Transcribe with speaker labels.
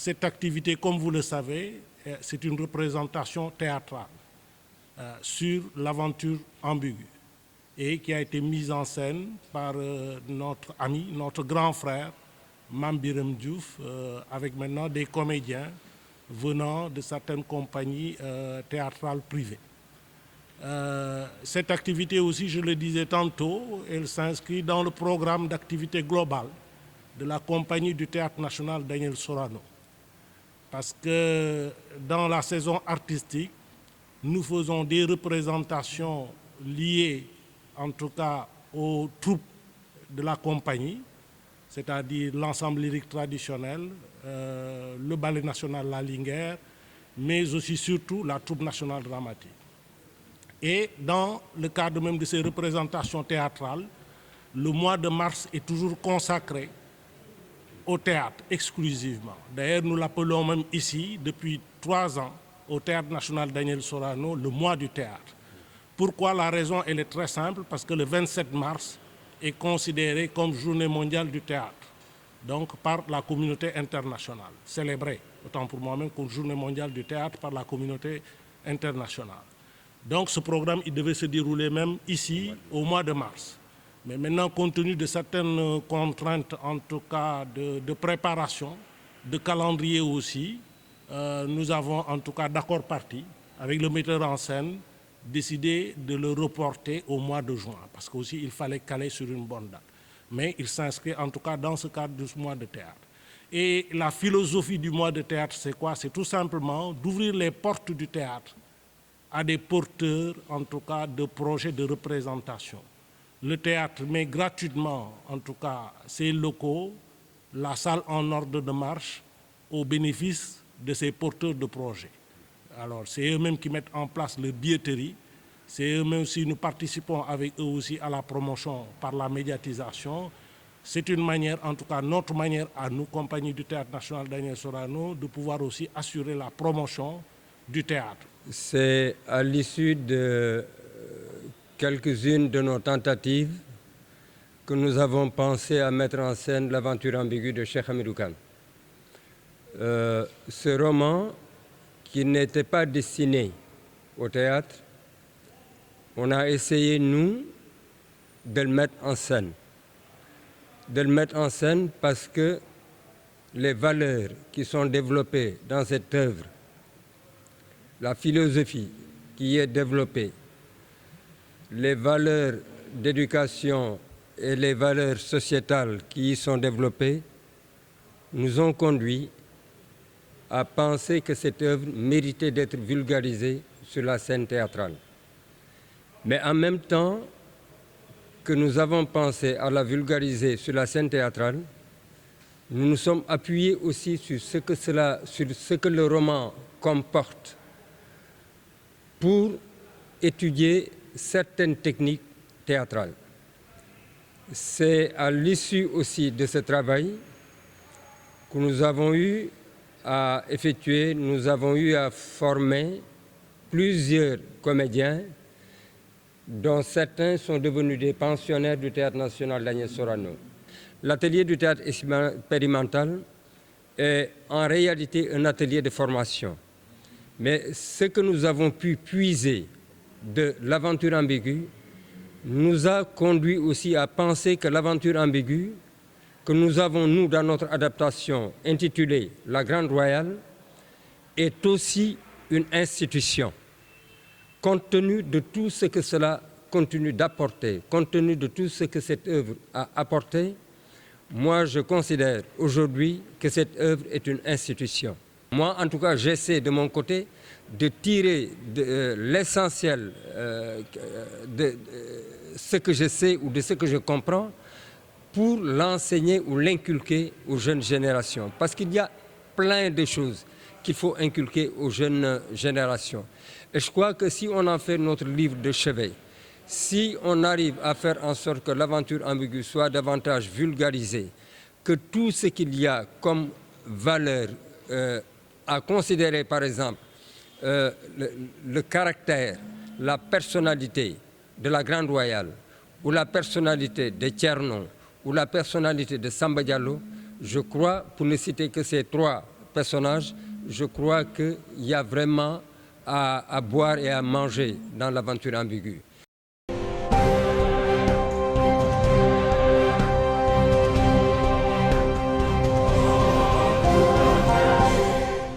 Speaker 1: cette activité, comme vous le savez, c'est une représentation théâtrale sur l'aventure ambiguë et qui a été mise en scène par notre ami, notre grand frère, Mame Birame Diouf, avec maintenant des comédiens venant de certaines compagnies théâtrales privées. Cette activité aussi, je le disais tantôt, elle s'inscrit dans le programme d'activité globale de la compagnie du Théâtre national Daniel Sorano. Parce que dans la saison artistique, nous faisons des représentations liées en tout cas aux troupes de la compagnie, c'est-à-dire l'ensemble lyrique traditionnel, le ballet national La Linguère, mais aussi surtout la troupe nationale dramatique. Et dans le cadre même de ces représentations théâtrales, le mois de mars est toujours consacré au théâtre exclusivement. D'ailleurs, nous l'appelons même ici, depuis 3 ans, au Théâtre national Daniel Sorano, le mois du théâtre. Pourquoi? La raison, elle est très simple, parce que le 27 mars est considéré comme journée mondiale du théâtre, donc par la communauté internationale, célébrée, autant pour moi-même, comme journée mondiale du théâtre par la communauté internationale. Donc ce programme, il devait se dérouler même ici, au mois de mars. Mais maintenant, compte tenu de certaines contraintes, en tout cas de préparation, de calendrier aussi, nous avons en tout cas d'accord parti avec le metteur en scène, décidé de le reporter au mois de juin, parce qu'aussi il fallait caler sur une bonne date. Mais il s'inscrit en tout cas dans ce cadre de ce mois de théâtre. Et la philosophie du mois de théâtre, c'est quoi? C'est tout simplement d'ouvrir les portes du théâtre à des porteurs, en tout cas, de projets de représentation. Le théâtre met gratuitement, en tout cas, ses locaux, la salle en ordre de marche, au bénéfice de ces porteurs de projets. Alors, c'est eux-mêmes qui mettent en place le billetterie, c'est eux-mêmes aussi, nous participons avec eux aussi à la promotion par la médiatisation. C'est une manière, en tout cas notre manière à nous, compagnie du Théâtre national Daniel Sorano, de pouvoir aussi assurer la promotion du théâtre.
Speaker 2: C'est à l'issue de quelques-unes de nos tentatives que nous avons pensé à mettre en scène l'aventure ambiguë de Cheikh Hamidou Kane. Ce roman, qui n'était pas destiné au théâtre, on a essayé, nous, de le mettre en scène. De le mettre en scène parce que les valeurs qui sont développées dans cette œuvre, la philosophie qui est développée, les valeurs d'éducation et les valeurs sociétales qui y sont développées, nous ont conduit à penser que cette œuvre méritait d'être vulgarisée sur la scène théâtrale. Mais en même temps que nous avons pensé à la vulgariser sur la scène théâtrale, nous nous sommes appuyés aussi sur ce que le roman comporte pour étudier certaines techniques théâtrales. C'est à l'issue aussi de ce travail que nous avons eu à effectuer, nous avons eu à former plusieurs comédiens, dont certains sont devenus des pensionnaires du Théâtre national Daniel Sorano. L'atelier du théâtre expérimental est en réalité un atelier de formation. Mais ce que nous avons pu puiser de l'aventure ambiguë nous a conduit aussi à penser que l'aventure ambiguë que nous avons, nous, dans notre adaptation intitulée La Grande Royale, est aussi une institution. Compte tenu de tout ce que cela continue d'apporter, compte tenu de tout ce que cette œuvre a apporté, moi, je considère aujourd'hui que cette œuvre est une institution. Moi, en tout cas, j'essaie de mon côté de tirer l'essentiel de ce que je sais ou de ce que je comprends pour l'enseigner ou l'inculquer aux jeunes générations. Parce qu'il y a plein de choses qu'il faut inculquer aux jeunes générations. Et je crois que si on en fait notre livre de chevet, si on arrive à faire en sorte que l'aventure ambiguë soit davantage vulgarisée, que tout ce qu'il y a comme valeur à considérer, par exemple, le caractère, la personnalité de la Grande Royale, ou la personnalité de Thierno, ou la personnalité de Samba Diallo, je crois, pour ne citer que ces 3 personnage, je crois qu'il y a vraiment à boire et à manger dans l'aventure ambiguë.